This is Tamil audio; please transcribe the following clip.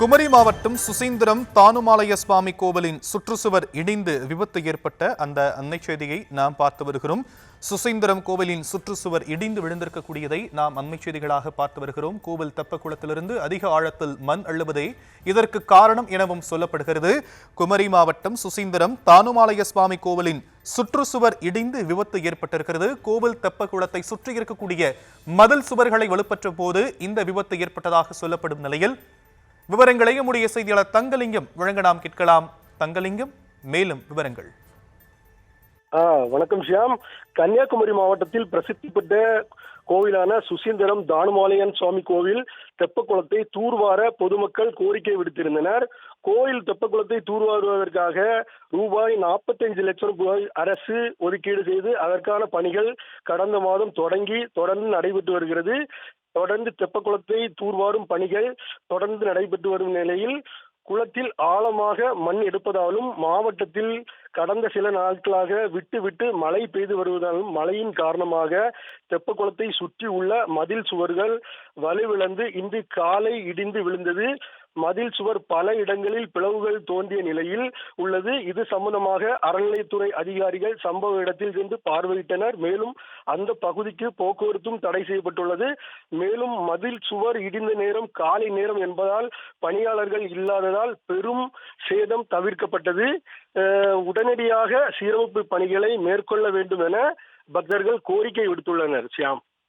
குமரி மாவட்டம் சுசீந்திரம் தானுமாலய சுவாமி கோவிலின் சுற்றுச்சுவர் இடிந்து விபத்து ஏற்பட்ட அந்த அன்னை செய்தியை நாம் பார்த்து வருகிறோம். சுசீந்திரம் கோவிலின் சுற்றுச்சுவர் இடிந்து விழுந்திருக்கக்கூடியதை நாம் அண்மை செய்திகளாக பார்த்து வருகிறோம். கோவில் தெப்பக்குளத்திலிருந்து அதிக ஆழத்தில் மண் அள்ளுவதே இதற்கு காரணம் எனவும் சொல்லப்படுகிறது. குமரி மாவட்டம் சுசீந்திரம் தானுமாலய சுவாமி கோவிலின் சுற்றுச்சுவர் இடிந்து விபத்து ஏற்பட்டிருக்கிறது. கோவில் தெப்பக்குளத்தை சுற்றி இருக்கக்கூடிய மதில் சுவர்களை வலுப்பற்ற போது இந்த விபத்து ஏற்பட்டதாக சொல்லப்படும் நிலையில் விவரங்களை நம்முடைய செய்தியாளர் தங்கலிங்கம் வழங்க நாம் கேட்கலாம். தங்கலிங்கம், மேலும் விவரங்கள். வணக்கம் ஷியாம். கன்னியாகுமரி மாவட்டத்தில் பிரசித்தி பெற்ற கோவிலான சுசீந்திரம் தானுமாலயன் சுவாமி கோவில் தெப்பக்குளத்தை தூர்வார பொதுமக்கள் கோரிக்கை விடுத்திருந்தனர். கோயில் தெப்பக்குளத்தை தூர்வாருவதற்காக ரூபாய் 45 லட்சம் ரூபாய் அரசு ஒதுக்கீடு செய்து அதற்கான பணிகள் கடந்த மாதம் தொடர்ந்து நடைபெற்று வருகிறது. தொடர்ந்து தெப்பக்குளத்தை தூர்வாரும் பணிகள் தொடர்ந்து நடைபெற்று வரும் நிலையில் குளத்தில் ஆழமாக மண் எடுப்பதாலும் மாவட்டத்தில் கடந்த சில நாட்களாக விட்டு மழை பெய்து வருவதாலும் மழையின் காரணமாக தெப்பக்குளத்தை சுற்றி உள்ள மதில் சுவர்கள் வலுவிழந்து இன்று காலை இடிந்து விழுந்தது. மதில் சுவர் பல இடங்களில் பிளவுகள் தோன்றிய நிலையில் உள்ளது. இது சம்பந்தமாக அறநிலையத்துறை அதிகாரிகள் சம்பவ இடத்தில் சென்று பார்வையிட்டனர். மேலும் அந்த பகுதிக்கு போக்குவரத்தும் தடை செய்யப்பட்டுள்ளது. மேலும் மதில் சுவர் இடிந்த நேரம் காலை நேரம் என்பதால் பணியாளர்கள் இல்லாததால் பெரும் சேதம் தவிர்க்கப்பட்டது. உடனடியாக சீரமைப்பு பணிகளை மேற்கொள்ள வேண்டும் என பக்தர்கள் கோரிக்கை விடுத்துள்ளனர். ஷியாம்.